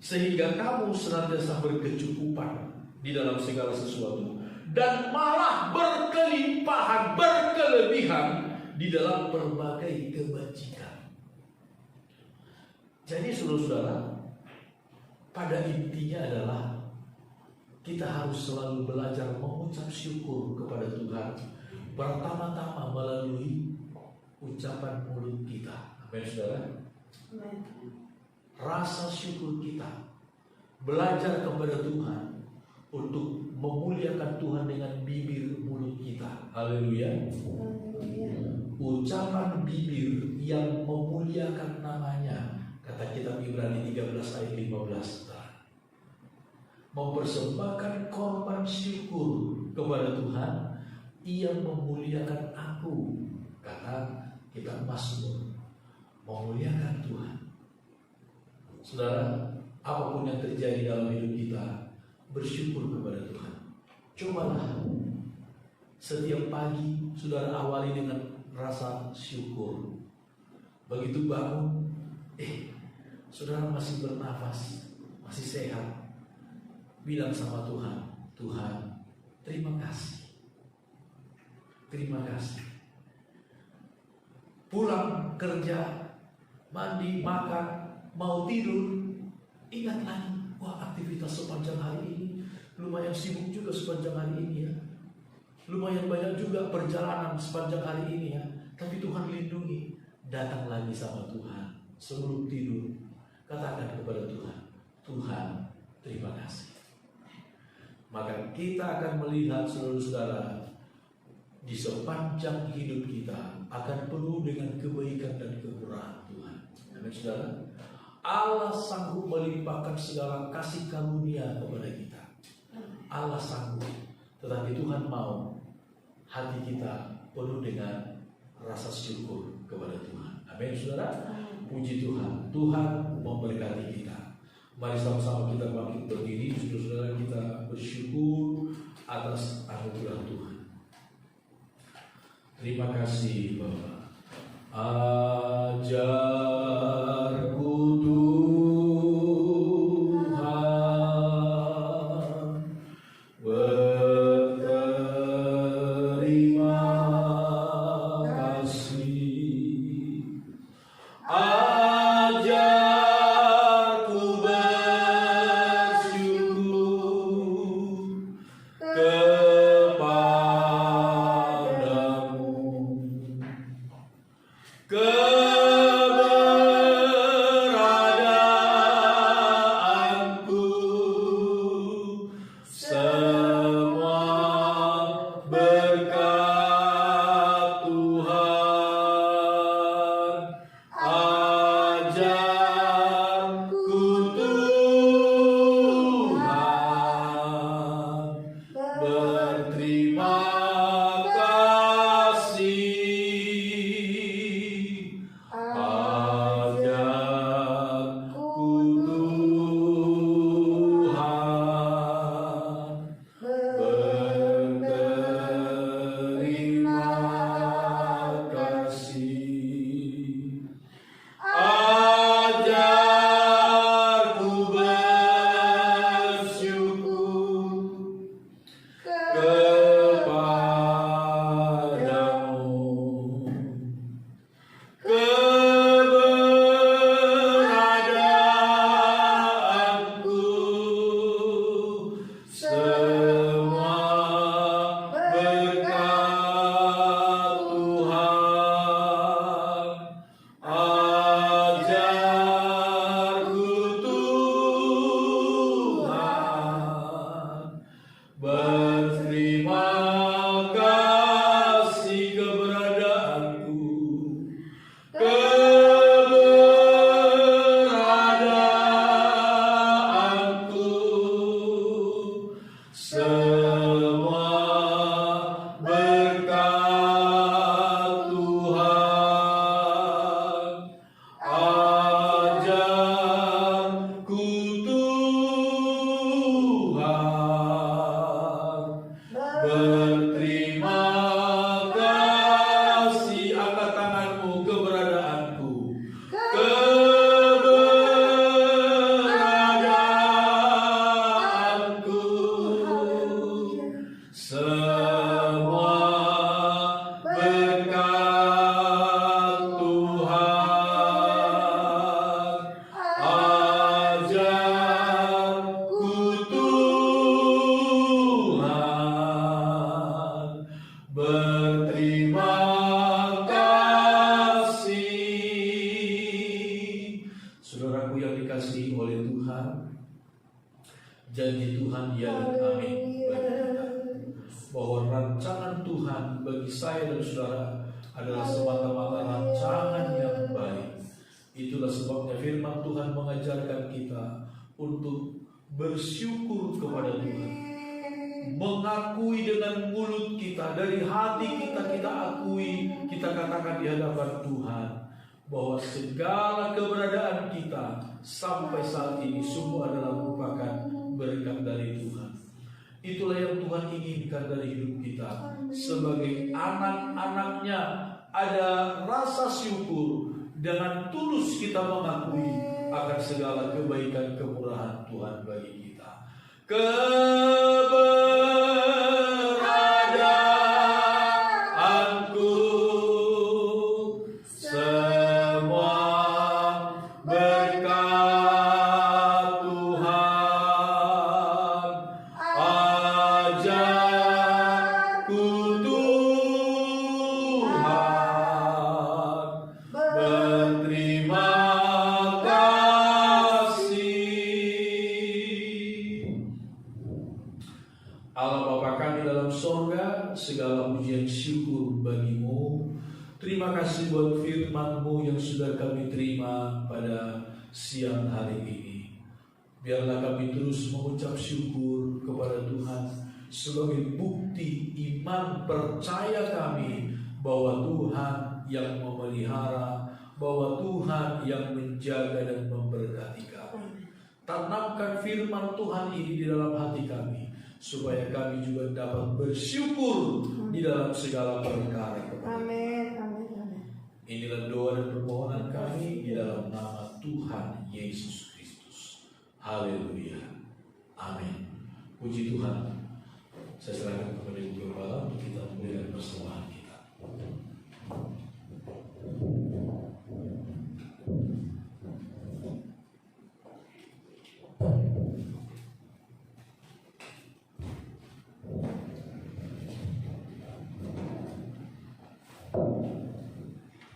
sehingga kamu senantiasa berkecukupan di dalam segala sesuatu, dan malah berkelimpahan, berkelebihan di dalam berbagai kebajikan. Jadi saudara-saudara, pada intinya adalah kita harus selalu belajar mengucap syukur kepada Tuhan, pertama-tama melalui ucapan mulut kita. Amin, saudara. Rasa syukur kita, belajar kepada Tuhan untuk memuliakan Tuhan dengan bibir mulut kita. Haleluya. Ucapan bibir yang memuliakan namanya, kata kitab Ibrani 13 ayat 15. Mempersembahkan korban syukur kepada Tuhan, Ia memuliakan aku, kata kitab Mazmur. Memuliakan Tuhan. Saudara, apapun yang terjadi dalam hidup kita, bersyukur kepada Tuhan. Cobalah setiap pagi saudara awali dengan rasa syukur. Begitu bangun, saudara masih bernafas, masih sehat, bilang sama Tuhan, Tuhan, terima kasih. Terima kasih. Pulang kerja, mandi, makan, mau tidur, ingat lagi, aktivitas sepanjang hari ini lumayan sibuk juga sepanjang hari ini ya. Lumayan banyak juga perjalanan sepanjang hari ini ya. Tapi Tuhan lindungi. Datang lagi sama Tuhan sebelum tidur, katakan kepada Tuhan, Tuhan, terima kasih. Maka kita akan melihat saudara-saudara, di sepanjang hidup kita akan penuh dengan kebaikan dan kemurahan Tuhan. Amin, saudara. Allah sanggup melimpahkan segala kasih karunia kepada kita. Allah sanggup, tetapi Tuhan mau hati kita penuh dengan rasa syukur kepada Tuhan. Amin, saudara. Puji Tuhan. Tuhan memberkati kita. Mari sama-sama kita bangkit berdiri, saudara-saudara, kita bersyukur atas anugerah Tuhan. Terima kasih Bapak. Ajarku Tuhan berterima kasih. Ajarku bersyukur kepadamu. Berterima kasih. Saudaraku yang dikasihi oleh Tuhan, janji Tuhan ya dan amin bagi kita, bahwa rancangan Tuhan bagi saya dan saudara adalah semata-mata rancangan yang baik. Itulah sebabnya firman Tuhan mengajarkan kita untuk bersyukur kepada Tuhan, mengakui dengan mulut kita, dari hati kita akui, kita katakan di hadapan Tuhan bahwa segala keberadaan kita sampai saat ini semua adalah merupakan berkat dari Tuhan. Itulah yang Tuhan inginkan dari hidup kita sebagai anak-anaknya. Ada rasa syukur, dengan tulus kita mengakui akan segala kebaikan kemurahan Tuhan bagi kita. Keberadaanku semua berkat Tuhan, ajarku Tuhan, berterima kasih. Allah Bapa kami dalam sorga, segala pujian syukur bagimu. Terima kasih buat firman-Mu yang sudah kami terima pada siang hari ini. Biarlah kami terus mengucap syukur kepada Tuhan sebagai bukti iman percaya kami bahwa Tuhan yang memelihara, bahwa Tuhan yang menjaga dan memberkati kami. Tanamkan firman Tuhan ini di dalam hati kami, supaya kami juga dapat bersyukur di dalam segala perkara. Amin, amin, amin. Inilah doa dan permohonan kami di dalam nama Tuhan Yesus Kristus. Haleluya. Amin. Puji Tuhan. Saya serahkan kepada Ibu Gembala untuk kita memberikan persembahan kita.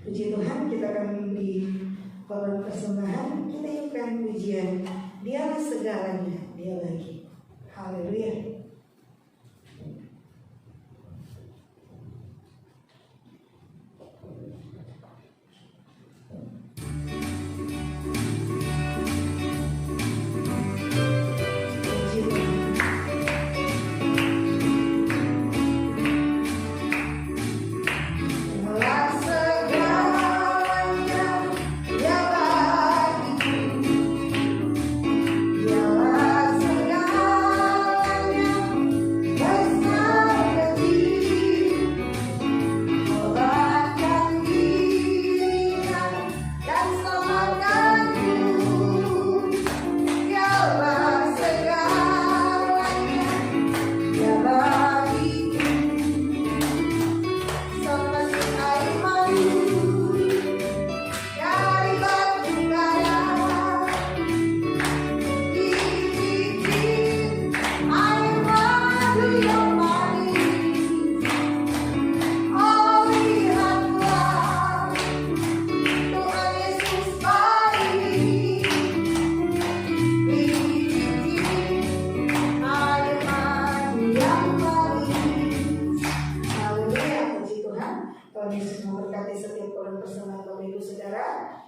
Puji Tuhan, kita akan memberi korban persembahan. Kita ikhlas pujian. Dialah segalanya, Dia lagi. Haleluya.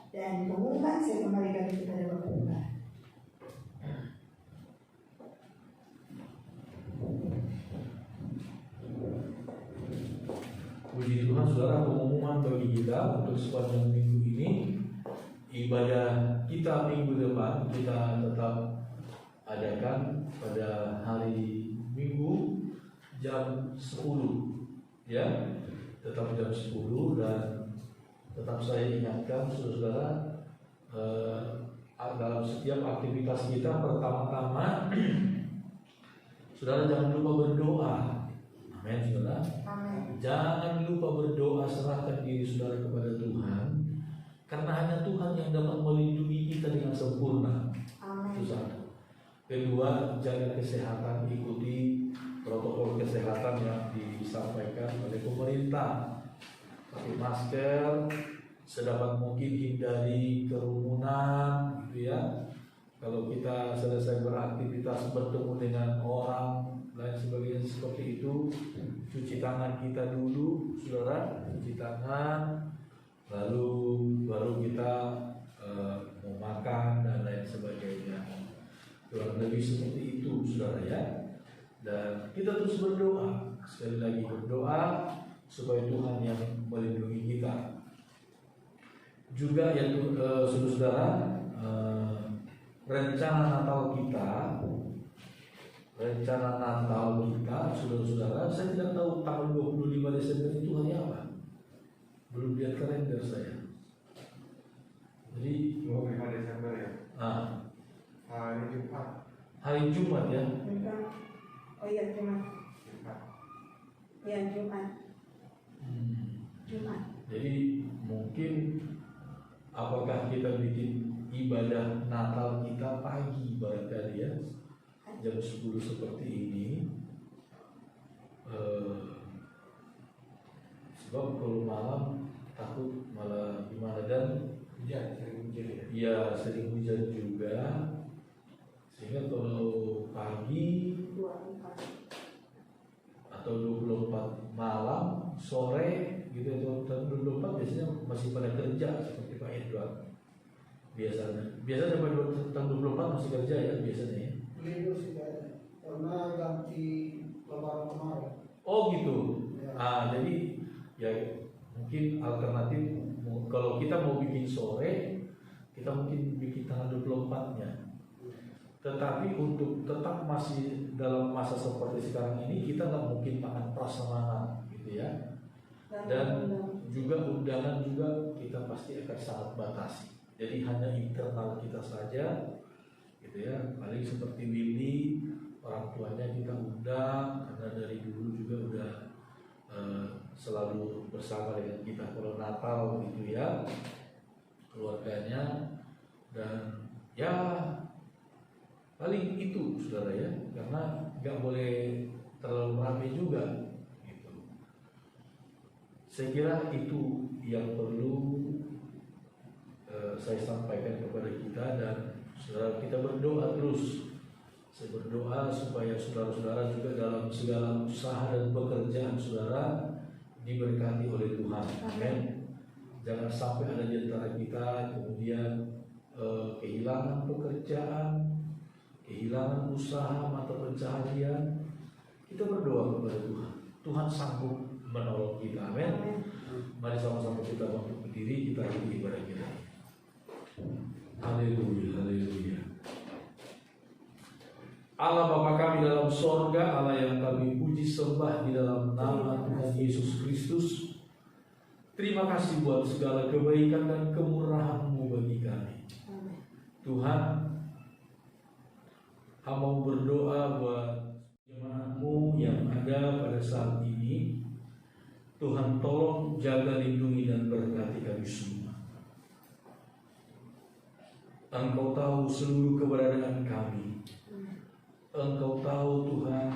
Dan pengumuman saya kembalikan kepada Bapak Gembala. Puji Tuhan, saudara, pengumuman bagi kita untuk sepanjang minggu ini. Ibadah kita minggu depan kita tetap adakan pada hari Minggu jam 10, ya, tetap jam 10. Dan tetap saya ingatkan saudara, dalam setiap aktivitas kita pertama-tama saudara jangan lupa berdoa. Amin, saudara. Amin. Jangan lupa berdoa, serahkan diri saudara kepada Tuhan, karena hanya Tuhan yang dapat melindungi kita dengan sempurna. Amin. Itu satu. Kedua, jaga kesehatan, ikuti protokol kesehatan yang disampaikan oleh pemerintah. Pakai masker, sedapat mungkin hindari kerumunan, gitu ya. Kalau kita selesai beraktivitas bertemu dengan orang lain sebagainya seperti itu, cuci tangan kita dulu, saudara, cuci tangan, lalu baru kita mau makan dan lain sebagainya. Kurang lebih seperti itu, saudara ya. Dan kita terus berdoa, sekali lagi berdoa supaya Tuhan yang melindungi kita. Juga yang saudara, rencana Natal kita, saudara-saudara, saya tidak tahu tanggal 25 Desember itu hari apa. Belum lihat kalender saya. Jadi 25 Desember ya. Hari Jumat. Hari Jumat ya. Oh iya, Jumat. Jumat. Iya, Jumat. Jumat. Jadi mungkin apakah kita bikin ibadah Natal kita pagi barangkali ya, jam 10 seperti ini. Sebab kalau malam takut malah gimana, dan Hujan, sering hujan ya. ya sering hujan juga, sehingga kalau pagi 24. atau 24 malam sore gitu, atau tahun 24 biasanya masih pada kerja seperti Pak Edward biasanya sampai tahun 24 masih kerja ya biasanya ya. Libur sih karena ganti lebaran kemarin. Oh gitu. Ya. Jadi ya mungkin alternatif kalau kita mau bikin sore, kita mungkin bikin tanggal 24-nya. Tetapi untuk tetap masih dalam masa seperti sekarang ini, kita nggak mungkin makan prasmanan gitu ya. Dan juga undangan juga kita pasti akan sangat batasi. Jadi hanya internal kita saja, gitu ya. Paling seperti Willy, orang tuanya kita undang karena dari dulu juga udah selalu bersama dengan kita kalau Natal gitu ya, keluarganya. Dan ya paling itu saudara ya, karena nggak boleh terlalu ramai juga gitu. Saya kira itu yang perlu saya sampaikan kepada kita, dan saudara kita berdoa terus. Saya berdoa supaya saudara-saudara juga dalam segala usaha dan pekerjaan saudara diberkati oleh Tuhan. Amin. Jangan sampai ada di antara kita kemudian kehilangan pekerjaan, kehilangan usaha, mata pencaharian. Kita berdoa kepada Tuhan. Tuhan sanggup menolong kita. Amin. Mari sama-sama kita bangkit berdiri, kita ikuti ibadah kita. Haleluya, haleluya. Allah Bapa kami dalam sorga, Allah yang kami puji sembah di dalam nama Tuhan Yesus Kristus. Terima kasih buat segala kebaikan dan kemurahan-Mu bagi kami. Tuhan, hamba berdoa buat jemaat-Mu yang ada pada saat ini. Tuhan tolong jaga, lindungi dan berkati kami semua. Engkau tahu seluruh keberadaan kami. Engkau tahu Tuhan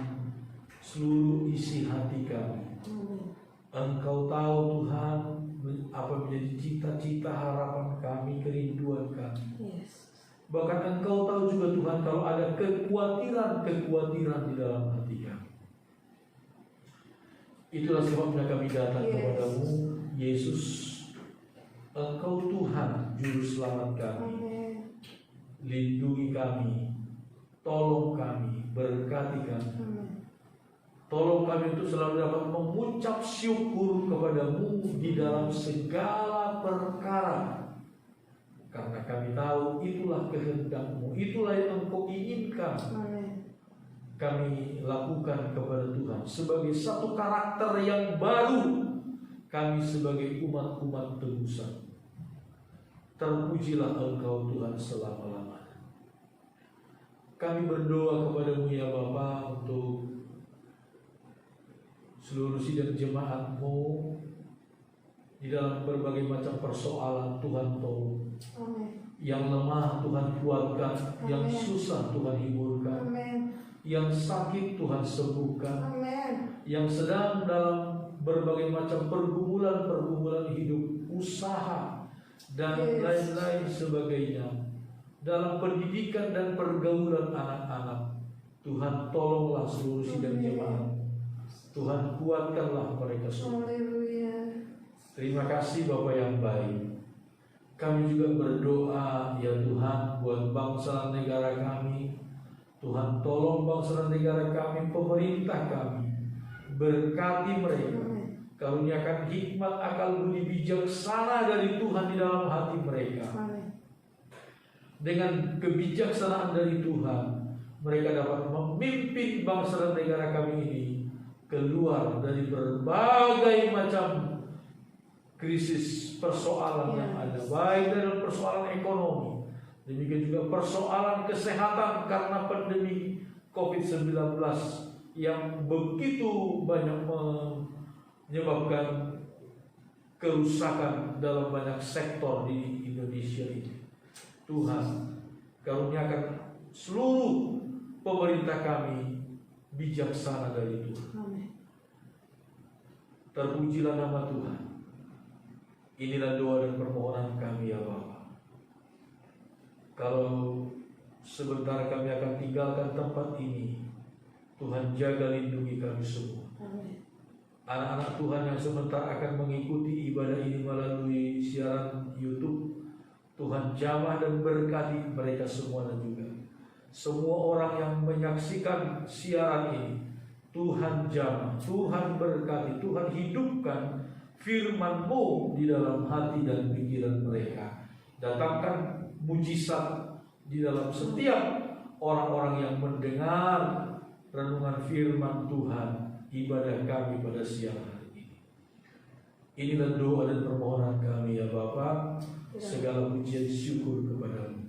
seluruh isi hati kami. Engkau tahu Tuhan apa menjadi cita-cita, harapan kami, kerinduan kami. Bahkan Engkau tahu juga Tuhan kalau ada kekhawatiran di dalam hati kami. Itulah sebabnya kami datang kepadamu, Yesus. Engkau Tuhan Juru Selamat kami. Lindungi kami, tolong kami, berkati kami. Tolong kami untuk selalu dapat mengucap syukur kepadamu di dalam segala perkara. Karena kami tahu itulah kehendak-Mu, itulah yang Engkau inginkan. Kami lakukan kepada Tuhan sebagai satu karakter yang baru. Kami sebagai umat-umat tebusan. Terpujilah Engkau Tuhan selama-lamanya. Kami berdoa kepadamu ya Bapa untuk seluruh sidang jemaat-Mu di dalam berbagai macam persoalan. Tuhan tolong. Yang lemah Tuhan kuatkan, yang susah Tuhan hiburkan. yang sakit Tuhan sembuhkan, Amin. yang sedang dalam berbagai macam pergumulan hidup, usaha, dan Yes. lain-lain sebagainya, dalam pendidikan dan pergaulan anak-anak, Tuhan tolonglah seluruh sidang jemaat. Tuhan kuatkanlah mereka semua. Haleluya. Terima kasih Bapa yang baik. Kami juga berdoa ya Tuhan buat bangsa dan negara kami. Tuhan tolong bangsa dan negara kami, pemerintah kami. Berkati mereka. Karuniakan hikmat, akal budi bijaksana dari Tuhan di dalam hati mereka. Amin. Dengan kebijaksanaan dari Tuhan, mereka dapat memimpin bangsa dan negara kami ini keluar dari berbagai macam krisis persoalan yang ada, baik dalam persoalan ekonomi, demikian juga persoalan kesehatan karena pandemi COVID-19 yang begitu banyak menyebabkan kerusakan dalam banyak sektor di Indonesia ini. Tuhan, karuniakan seluruh pemerintah kami bijaksana dari Tuhan. Amin. Terpujilah nama Tuhan. Inilah doa dan permohonan kami ya Bapa. Kalau sebentar kami akan tinggalkan tempat ini, Tuhan jaga lindungi kami semua. Amin. Anak-anak Tuhan yang sebentar akan mengikuti ibadah ini melalui siaran YouTube, Tuhan jamah dan berkati mereka semua dan juga semua orang yang menyaksikan siaran ini. Tuhan jamah, Tuhan berkati, Tuhan hidupkan firman-Mu di dalam hati dan pikiran mereka. Datangkan mujizat di dalam setiap orang-orang yang mendengar renungan firman Tuhan, ibadah kami pada siang hari ini. Inilah doa dan permohonan kami ya Bapa. Segala pujian syukur kepadamu.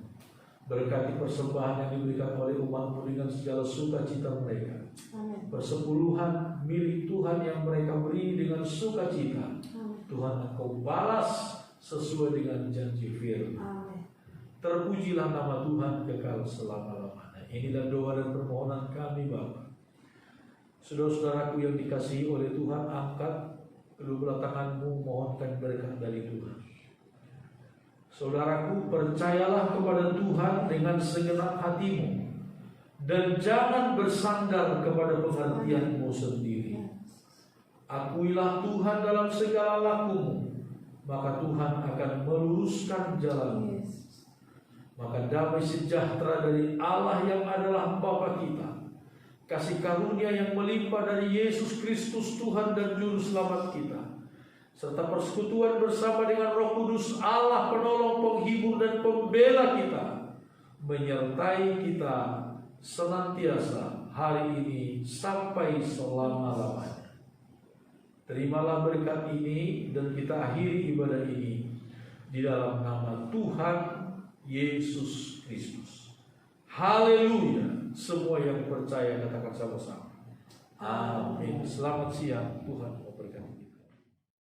Berkati persembahan yang diberikan oleh umat-Mu dengan segala sukacita mereka. Amin. Persepuluhan milik Tuhan yang mereka beri dengan sukacita, Tuhan Engkau balas sesuai dengan janji firman. Amin. Terpujilah nama Tuhan kekal selama-lamanya. Inilah doa dan permohonan kami Bapa. Saudara-saudaraku yang dikasihi oleh Tuhan, angkat kedua belah tanganmu, mohonkan berkat dari Tuhan. Saudaraku, percayalah kepada Tuhan dengan segenap hatimu dan jangan bersandar kepada pengertianmu sendiri. Akuilah Tuhan dalam segala lakumu, maka Tuhan akan meluruskan jalanmu. Maka damai sejahtera dari Allah yang adalah Bapa kita, kasih karunia yang melimpah dari Yesus Kristus Tuhan dan Juru Selamat kita, serta persekutuan bersama dengan Roh Kudus Allah penolong, penghibur dan pembela kita, menyertai kita senantiasa hari ini sampai selama-lamanya. Terimalah berkat ini dan kita akhiri ibadah ini di dalam nama Tuhan Yesus Kristus. Haleluya. Semua yang percaya katakan sama-sama. Amin. Selamat siang, Tuhan.